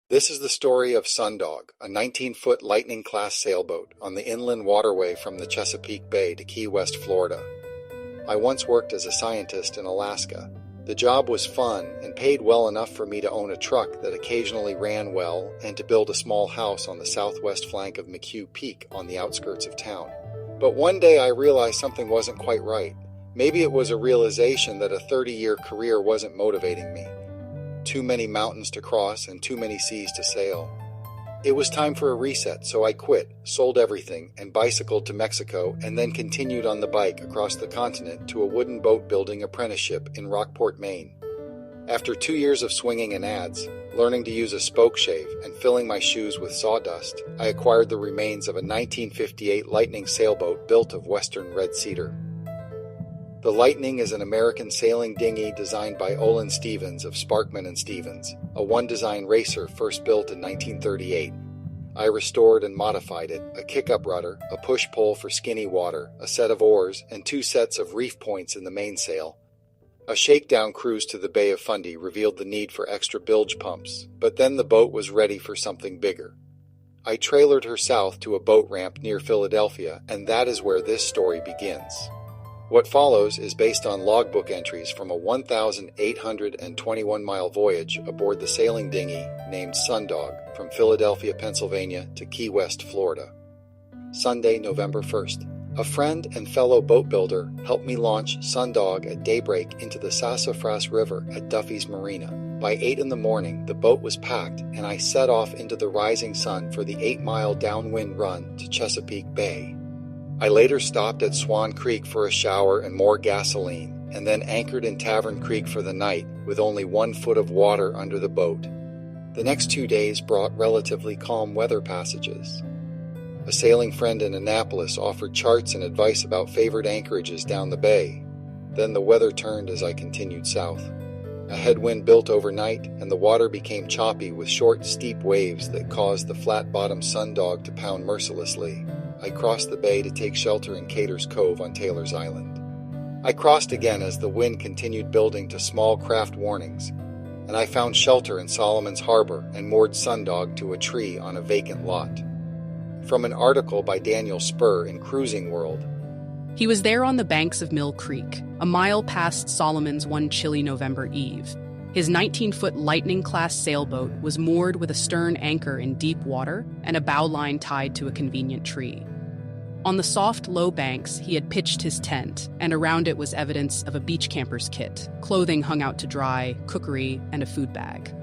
This is the story of Sundog, a 19-foot Lightning-class sailboat on the inland waterway from the Chesapeake Bay to Key West, Florida. I once worked as a scientist in Alaska. The job was fun and paid well enough for me to own a truck that occasionally ran well and to build a small house on the southwest flank of McHugh Peak on the outskirts of town. But one day I realized something wasn't quite right. Maybe it was a realization that a 30-year career wasn't motivating me. Too many mountains to cross and too many seas to sail. It was time for a reset, so I quit, sold everything, and bicycled to Mexico and then continued on the bike across the continent to a wooden boat building apprenticeship in Rockport, Maine. After 2 years of swinging in ads, learning to use a spoke shave, and filling my shoes with sawdust, I acquired the remains of a 1958 Lightning sailboat built of western red cedar. The Lightning is an American sailing dinghy designed by Olin Stevens of Sparkman & Stevens, a one-design racer first built in 1938. I restored and modified it, a kickup rudder, a push-pole for skinny water, a set of oars, and 2 sets of reef points in the mainsail. A shakedown cruise to the Bay of Fundy revealed the need for extra bilge pumps, but then the boat was ready for something bigger. I trailered her south to a boat ramp near Philadelphia, and that is where this story begins. What follows is based on logbook entries from a 1,821-mile voyage aboard the sailing dinghy named Sundog from Philadelphia, Pennsylvania to Key West, Florida. Sunday, November 1st. A friend and fellow boat builder helped me launch Sundog at daybreak into the Sassafras River at Duffy's Marina. By 8 in the morning, the boat was packed and I set off into the rising sun for the 8-mile downwind run to Chesapeake Bay. I later stopped at Swan Creek for a shower and more gasoline, and then anchored in Tavern Creek for the night with only 1 foot of water under the boat. The next 2 days brought relatively calm weather passages. A sailing friend in Annapolis offered charts and advice about favored anchorages down the bay. Then the weather turned as I continued south. A headwind built overnight, and the water became choppy with short, steep waves that caused the flat-bottomed Sundog to pound mercilessly. I crossed the bay to take shelter in Cater's Cove on Taylor's Island. I crossed again as the wind continued building to small craft warnings, and I found shelter in Solomon's Harbor and moored Sundog to a tree on a vacant lot. From an article by Daniel Spur in Cruising World. He was there on the banks of Mill Creek, a mile past Solomon's one chilly November eve. His 19-foot Lightning-class sailboat was moored with a stern anchor in deep water and a bow line tied to a convenient tree. On the soft, low banks, he had pitched his tent, and around it was evidence of a beach camper's kit, clothing hung out to dry, cookery, and a food bag.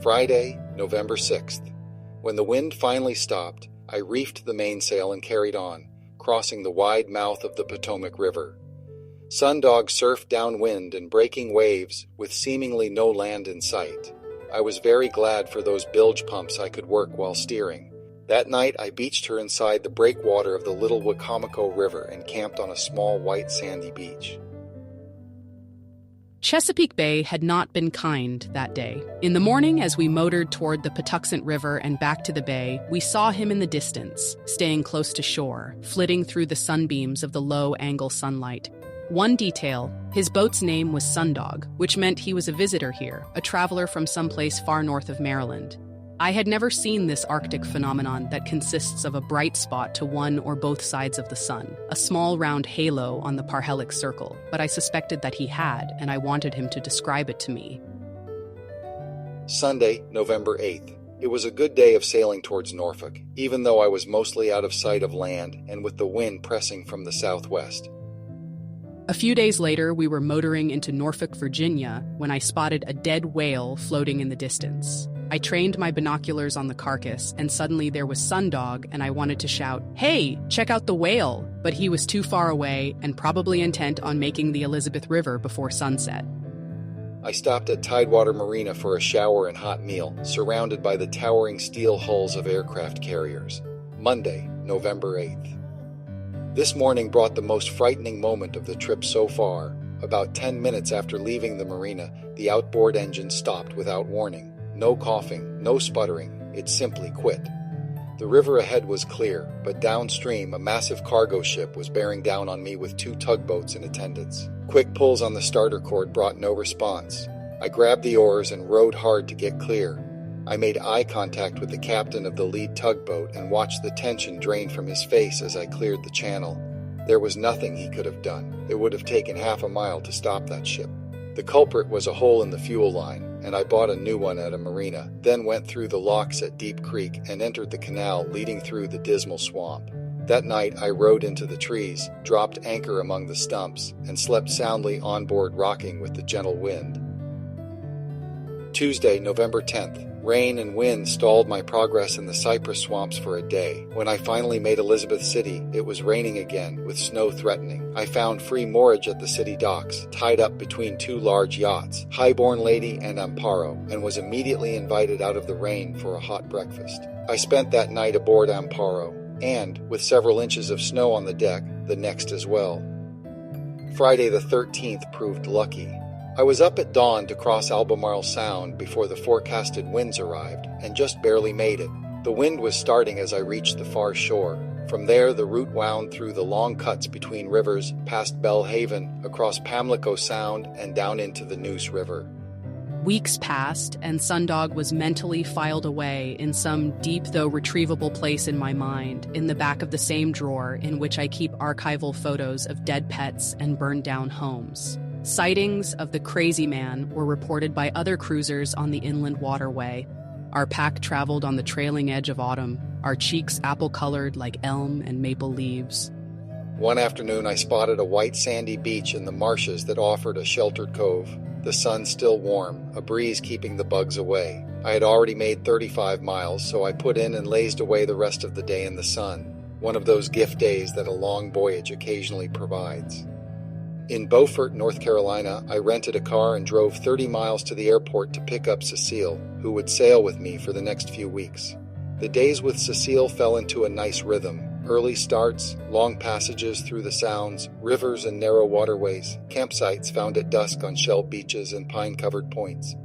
Friday, November 6th. When the wind finally stopped, I reefed the mainsail and carried on, crossing the wide mouth of the Potomac River. Sundog surfed downwind and breaking waves with seemingly no land in sight. I was very glad for those bilge pumps I could work while steering. That night I beached her inside the breakwater of the Little Wicomico River and camped on a small white sandy beach. Chesapeake Bay had not been kind that day. In the morning, as we motored toward the Patuxent River and back to the bay, we saw him in the distance, staying close to shore, flitting through the sunbeams of the low-angle sunlight. One detail, his boat's name was Sundog, which meant he was a visitor here, a traveler from someplace far north of Maryland. I had never seen this Arctic phenomenon that consists of a bright spot to one or both sides of the sun, a small round halo on the parhelic circle, but I suspected that he had, and I wanted him to describe it to me. Sunday, November 8th. It was a good day of sailing towards Norfolk, even though I was mostly out of sight of land and with the wind pressing from the southwest. A few days later, we were motoring into Norfolk, Virginia, when I spotted a dead whale floating in the distance. I trained my binoculars on the carcass, and suddenly there was Sundog, and I wanted to shout, "Hey, check out the whale!" But he was too far away and probably intent on making the Elizabeth River before sunset. I stopped at Tidewater Marina for a shower and hot meal, surrounded by the towering steel hulls of aircraft carriers. Monday, November 8th. This morning brought the most frightening moment of the trip so far. About 10 minutes after leaving the marina, the outboard engine stopped without warning. No coughing, no sputtering, it simply quit. The river ahead was clear, but downstream a massive cargo ship was bearing down on me with 2 tugboats in attendance. Quick pulls on the starter cord brought no response. I grabbed the oars and rowed hard to get clear. I made eye contact with the captain of the lead tugboat and watched the tension drain from his face as I cleared the channel. There was nothing he could have done. It would have taken half a mile to stop that ship. The culprit was a hole in the fuel line, and I bought a new one at a marina, then went through the locks at Deep Creek and entered the canal leading through the dismal swamp. That night I rode into the trees, dropped anchor among the stumps, and slept soundly on board, rocking with the gentle wind. Tuesday, November 10th. Rain and wind stalled my progress in the cypress swamps for a day. When I finally made Elizabeth City, it was raining again, with snow threatening. I found free moorage at the city docks, tied up between two large yachts, Highborn Lady and Amparo, and was immediately invited out of the rain for a hot breakfast. I spent that night aboard Amparo, and, with several inches of snow on the deck, the next as well. Friday the 13th proved lucky. I was up at dawn to cross Albemarle Sound before the forecasted winds arrived, and just barely made it. The wind was starting as I reached the far shore. From there, the route wound through the long cuts between rivers, past Belhaven, across Pamlico Sound, and down into the Neuse River. Weeks passed, and Sundog was mentally filed away in some deep though retrievable place in my mind, in the back of the same drawer in which I keep archival photos of dead pets and burned down homes. Sightings of the crazy man were reported by other cruisers on the inland waterway. Our pack traveled on the trailing edge of autumn, our cheeks apple-colored like elm and maple leaves. One afternoon I spotted a white sandy beach in the marshes that offered a sheltered cove. The sun still warm, a breeze keeping the bugs away. I had already made 35 miles, so I put in and lazed away the rest of the day in the sun, one of those gift days that a long voyage occasionally provides. In Beaufort, North Carolina, I rented a car and drove 30 miles to the airport to pick up Cecile, who would sail with me for the next few weeks. The days with Cecile fell into a nice rhythm. Early starts, long passages through the sounds, rivers and narrow waterways, campsites found at dusk on shell beaches and pine-covered points.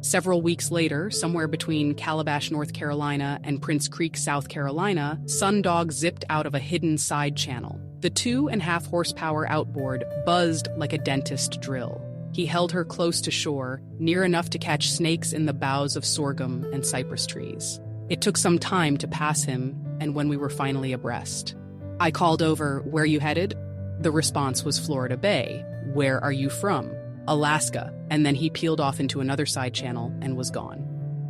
Several weeks later, somewhere between Calabash, North Carolina and Prince Creek, South Carolina, Sundog zipped out of a hidden side channel. The 2.5 horsepower outboard buzzed like a dentist drill. He held her close to shore, near enough to catch snakes in the boughs of sorghum and cypress trees. It took some time to pass him, and when we were finally abreast, I called over, "Where you headed?" The response was Florida Bay. "Where are you from?" "Alaska." And then he peeled off into another side channel and was gone.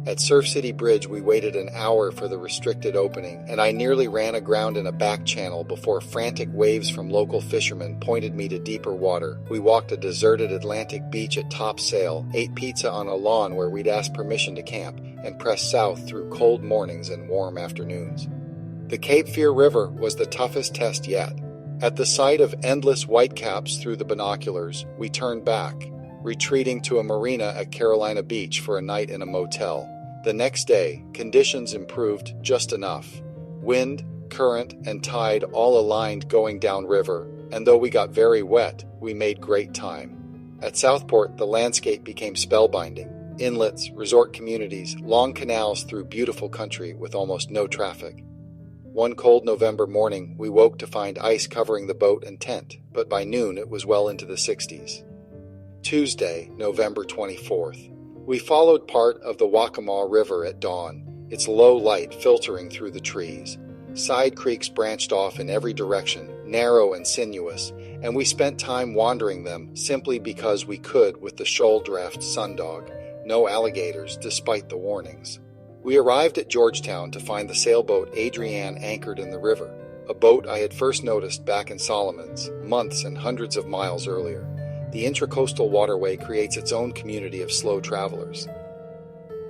At Surf City Bridge, we waited an hour for the restricted opening, and I nearly ran aground in a back channel before frantic waves from local fishermen pointed me to deeper water. We walked a deserted Atlantic beach at top sail, ate pizza on a lawn where we'd asked permission to camp, and pressed south through cold mornings and warm afternoons. The Cape Fear River was the toughest test yet. At the sight of endless whitecaps through the binoculars, we turned back, retreating to a marina at Carolina Beach for a night in a motel. The next day, conditions improved just enough. Wind, current, and tide all aligned going downriver, and though we got very wet, we made great time. At Southport, the landscape became spellbinding. Inlets, resort communities, long canals through beautiful country with almost no traffic. One cold November morning, we woke to find ice covering the boat and tent, but by noon it was well into the 60s. Tuesday, November 24th. We followed part of the Waccamaw River at dawn, its low light filtering through the trees. Side creeks branched off in every direction, narrow and sinuous, and we spent time wandering them simply because we could with the shoal draft Sundog. No alligators, despite the warnings. We arrived at Georgetown to find the sailboat Adrienne anchored in the river, a boat I had first noticed back in Solomon's, months and hundreds of miles earlier. The Intracoastal Waterway creates its own community of slow travelers.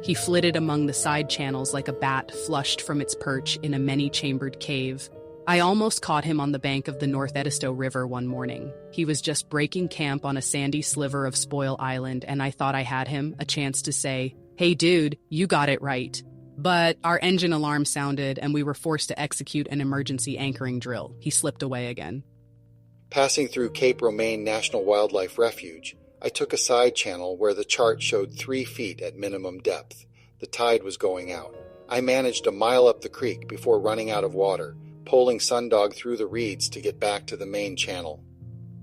He flitted among the side channels like a bat flushed from its perch in a many-chambered cave. I almost caught him on the bank of the North Edisto River one morning. He was just breaking camp on a sandy sliver of Spoil Island, and I thought I had him, a chance to say, "Hey dude, you got it right." But our engine alarm sounded, and we were forced to execute an emergency anchoring drill. He slipped away again. Passing through Cape Romaine National Wildlife Refuge, I took a side channel where the chart showed 3 feet at minimum depth. The tide was going out. I managed a mile up the creek before running out of water, poling Sundog through the reeds to get back to the main channel.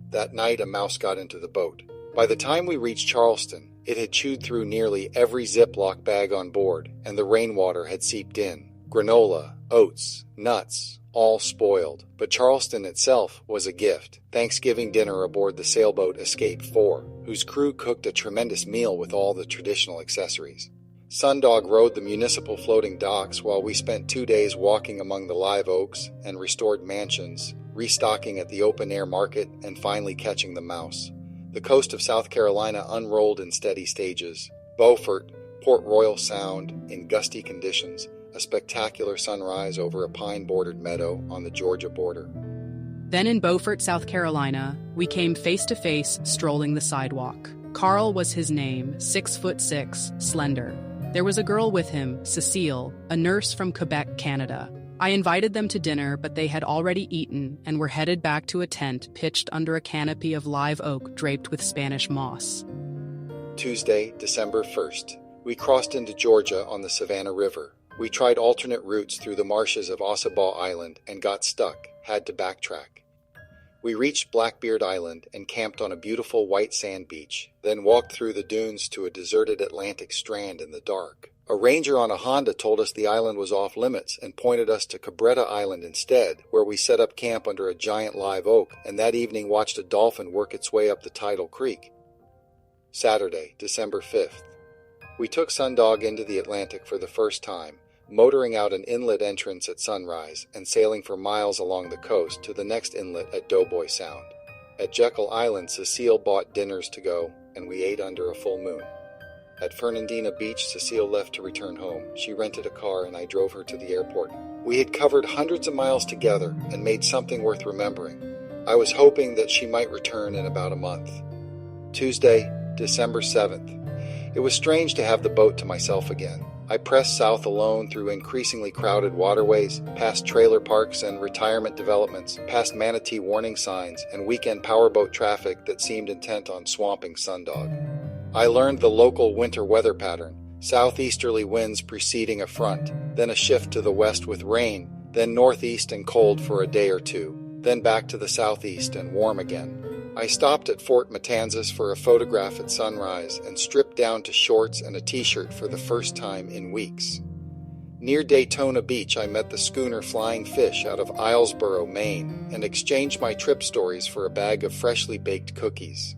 That night, a mouse got into the boat. By the time we reached Charleston, It had chewed through nearly every Ziploc bag on board, and the rainwater had seeped in. Granola, oats, nuts, all spoiled. But Charleston itself was a gift. Thanksgiving dinner aboard the sailboat Escape 4, whose crew cooked a tremendous meal with all the traditional accessories. Sundog rode the municipal floating docks while we spent 2 days walking among the live oaks and restored mansions, restocking at the open-air market, and finally catching the mouse. The coast of South Carolina unrolled in steady stages. Beaufort, Port Royal Sound, in gusty conditions, a spectacular sunrise over a pine-bordered meadow on the Georgia border. Then in Beaufort, South Carolina, we came face to face, strolling the sidewalk. Carl was his name, 6'6", slender. There was a girl with him, Cecile, a nurse from Quebec, Canada. I invited them to dinner, but they had already eaten and were headed back to a tent pitched under a canopy of live oak draped with Spanish moss. Tuesday, December 1st. We crossed into Georgia on the Savannah River. We tried alternate routes through the marshes of Ossabaw Island and got stuck, had to backtrack. We reached Blackbeard Island and camped on a beautiful white sand beach, then walked through the dunes to a deserted Atlantic strand in the dark. A ranger on a Honda told us the island was off limits and pointed us to Cabretta Island instead, where we set up camp under a giant live oak and that evening watched a dolphin work its way up the tidal creek. Saturday, December 5th. We took Sundog into the Atlantic for the first time, motoring out an inlet entrance at sunrise and sailing for miles along the coast to the next inlet at Doughboy Sound. At Jekyll Island, Cecile bought dinners to go, and we ate under a full moon. At Fernandina Beach, Cecile left to return home. She rented a car and I drove her to the airport. We had covered hundreds of miles together and made something worth remembering. I was hoping that she might return in about a month. Tuesday, December 7th. It was strange to have the boat to myself again. I pressed south alone through increasingly crowded waterways, past trailer parks and retirement developments, past manatee warning signs and weekend powerboat traffic that seemed intent on swamping Sundog. I learned the local winter weather pattern, southeasterly winds preceding a front, then a shift to the west with rain, then northeast and cold for a day or two, then back to the southeast and warm again. I stopped at Fort Matanzas for a photograph at sunrise and stripped down to shorts and a t-shirt for the first time in weeks. Near Daytona Beach, I met the schooner Flying Fish out of Islesboro, Maine, and exchanged my trip stories for a bag of freshly baked cookies.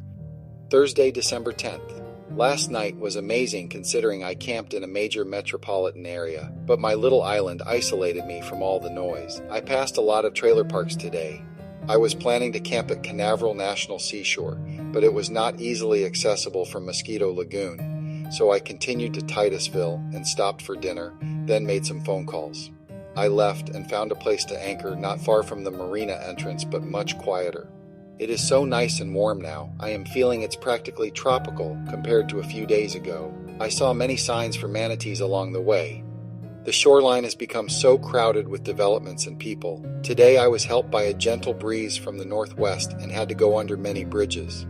Thursday, December 10th. Last night was amazing considering I camped in a major metropolitan area, but my little island isolated me from all the noise. I passed a lot of trailer parks today. I was planning to camp at Canaveral National Seashore, but it was not easily accessible from Mosquito Lagoon, so I continued to Titusville and stopped for dinner, then made some phone calls. I left and found a place to anchor not far from the marina entrance but much quieter. It is so nice and warm now. I am feeling it's practically tropical compared to a few days ago. I saw many signs for manatees along the way. The shoreline has become so crowded with developments and people. Today I was helped by a gentle breeze from the northwest and had to go under many bridges.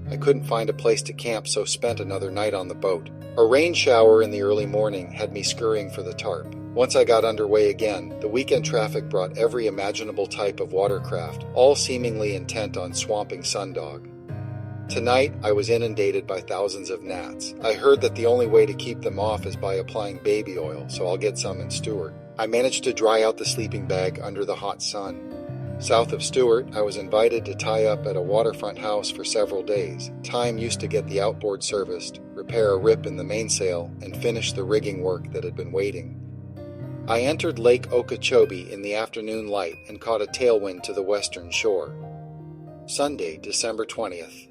I couldn't find a place to camp, so spent another night on the boat. A rain shower in the early morning had me scurrying for the tarp. Once I got underway again, the weekend traffic brought every imaginable type of watercraft, all seemingly intent on swamping Sundog. Tonight, I was inundated by thousands of gnats. I heard that the only way to keep them off is by applying baby oil, so I'll get some in Stewart. I managed to dry out the sleeping bag under the hot sun. South of Stewart, I was invited to tie up at a waterfront house for several days. Time used to get the outboard serviced, repair a rip in the mainsail, and finish the rigging work that had been waiting. I entered Lake Okeechobee in the afternoon light and caught a tailwind to the western shore. Sunday, December 20th.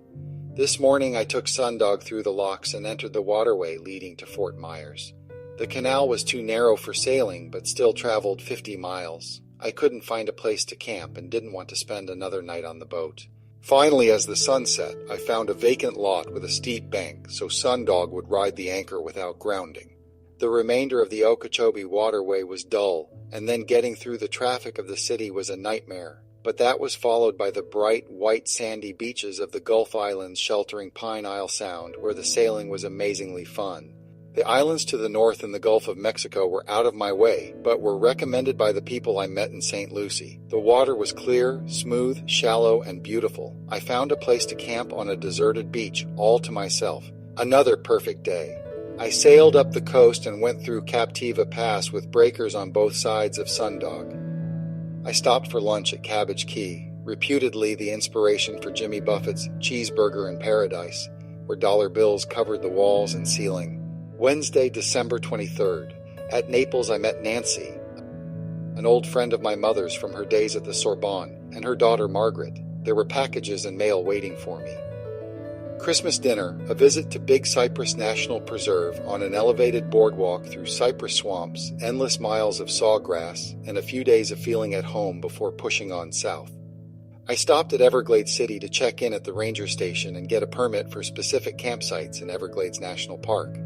This morning I took Sundog through the locks and entered the waterway leading to Fort Myers. The canal was too narrow for sailing, but still traveled 50 miles. I couldn't find a place to camp and didn't want to spend another night on the boat. Finally, as the sun set, I found a vacant lot with a steep bank, so Sundog would ride the anchor without grounding. The remainder of the Okeechobee Waterway was dull, and then getting through the traffic of the city was a nightmare. But that was followed by the bright, white sandy beaches of the Gulf Islands sheltering Pine Isle Sound, where the sailing was amazingly fun. The islands to the north in the Gulf of Mexico were out of my way, but were recommended by the people I met in St. Lucie. The water was clear, smooth, shallow, and beautiful. I found a place to camp on a deserted beach, all to myself. Another perfect day. I sailed up the coast and went through Captiva Pass with breakers on both sides of Sundog. I stopped for lunch at Cabbage Key, reputedly the inspiration for Jimmy Buffett's Cheeseburger in Paradise, where dollar bills covered the walls and ceiling. Wednesday, December 23rd. At Naples, I met Nancy, an old friend of my mother's from her days at the Sorbonne, and her daughter Margaret. There were packages and mail waiting for me. Christmas dinner, a visit to Big Cypress National Preserve on an elevated boardwalk through cypress swamps, endless miles of sawgrass, and a few days of feeling at home before pushing on south. I stopped at Everglades City to check in at the ranger station and get a permit for specific campsites in Everglades National Park.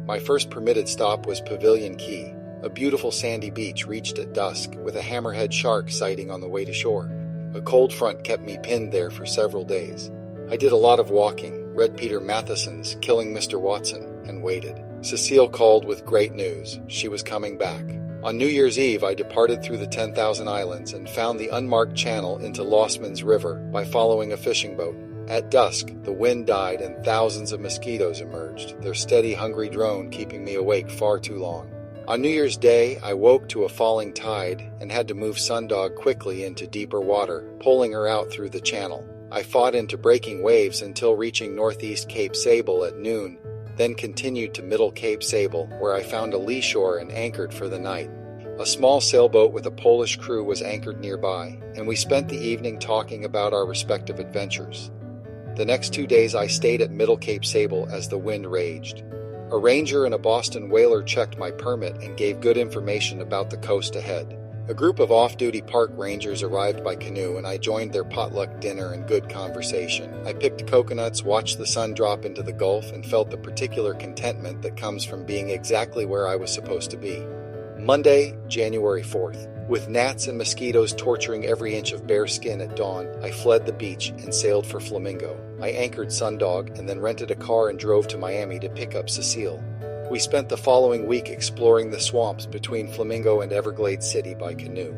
My first permitted stop was Pavilion Key, a beautiful sandy beach reached at dusk with a hammerhead shark sighting on the way to shore. A cold front kept me pinned there for several days. I did a lot of walking, read Peter Matheson's Killing Mr. Watson, and waited. Cecile called with great news. She was coming back. On New Year's Eve, I departed through the 10,000 Islands and found the unmarked channel into Lossman's River by following a fishing boat. At dusk, the wind died and thousands of mosquitoes emerged, their steady, hungry drone keeping me awake far too long. On New Year's Day, I woke to a falling tide and had to move Sundog quickly into deeper water, pulling her out through the channel. I fought into breaking waves until reaching northeast Cape Sable at noon, then continued to middle Cape Sable, where I found a lee shore and anchored for the night. A small sailboat with a Polish crew was anchored nearby, and we spent the evening talking about our respective adventures. The next 2 days I stayed at Middle Cape Sable as the wind raged. A ranger and a Boston whaler checked my permit and gave good information about the coast ahead. A group of off-duty park rangers arrived by canoe and I joined their potluck dinner and good conversation. I picked coconuts, watched the sun drop into the Gulf, and felt the particular contentment that comes from being exactly where I was supposed to be. Monday, January 4th. With gnats and mosquitoes torturing every inch of bare skin at dawn, I fled the beach and sailed for Flamingo. I anchored Sundog and then rented a car and drove to Miami to pick up Cecile. We spent the following week exploring the swamps between Flamingo and Everglades City by canoe.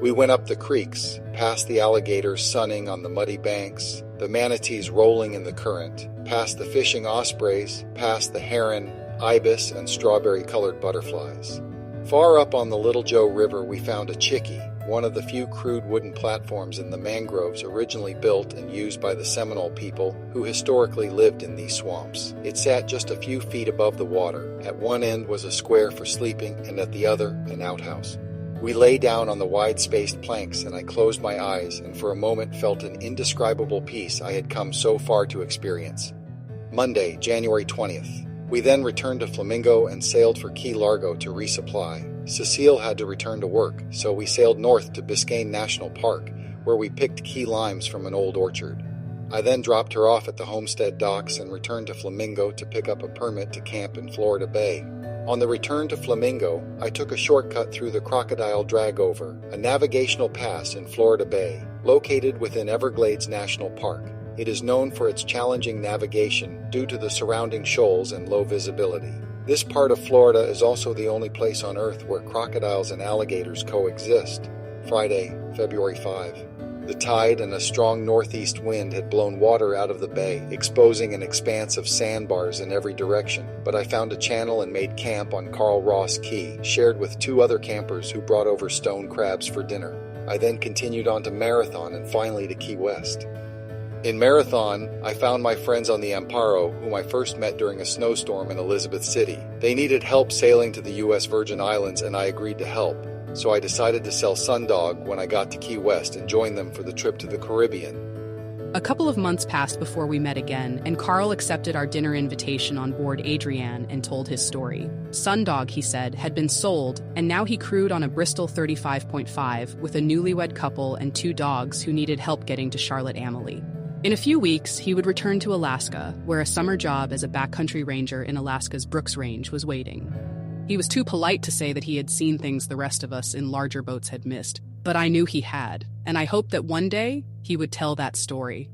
We went up the creeks, past the alligators sunning on the muddy banks, the manatees rolling in the current, past the fishing ospreys, past the heron, ibis, and strawberry-colored butterflies. Far up on the Little Joe River we found a chickie, one of the few crude wooden platforms in the mangroves originally built and used by the Seminole people who historically lived in these swamps. It sat just a few feet above the water. At one end was a square for sleeping and at the other an outhouse. We lay down on the wide-spaced planks and I closed my eyes and for a moment felt an indescribable peace I had come so far to experience. Monday, January 20th. We then returned to Flamingo and sailed for Key Largo to resupply. Cecile had to return to work, so we sailed north to Biscayne National Park, where we picked key limes from an old orchard. I then dropped her off at the Homestead docks and returned to Flamingo to pick up a permit to camp in Florida Bay. On the return to Flamingo, I took a shortcut through the Crocodile Dragover, a navigational pass in Florida Bay, located within Everglades National Park. It is known for its challenging navigation due to the surrounding shoals and low visibility. This part of Florida is also the only place on Earth where crocodiles and alligators coexist. Friday, February 5. The tide and a strong northeast wind had blown water out of the bay, exposing an expanse of sandbars in every direction, but I found a channel and made camp on Carl Ross Key, shared with 2 other campers who brought over stone crabs for dinner. I then continued on to Marathon and finally to Key West. In Marathon, I found my friends on the Amparo, whom I first met during a snowstorm in Elizabeth City. They needed help sailing to the U.S. Virgin Islands and I agreed to help, so I decided to sell Sundog when I got to Key West and join them for the trip to the Caribbean. A couple of months passed before we met again, and Carl accepted our dinner invitation on board Adrienne and told his story. Sundog, he said, had been sold, and now he crewed on a Bristol 35.5 with a newlywed couple and 2 dogs who needed help getting to Charlotte Amalie. In a few weeks, he would return to Alaska, where a summer job as a backcountry ranger in Alaska's Brooks Range was waiting. He was too polite to say that he had seen things the rest of us in larger boats had missed, but I knew he had, and I hoped that one day he would tell that story.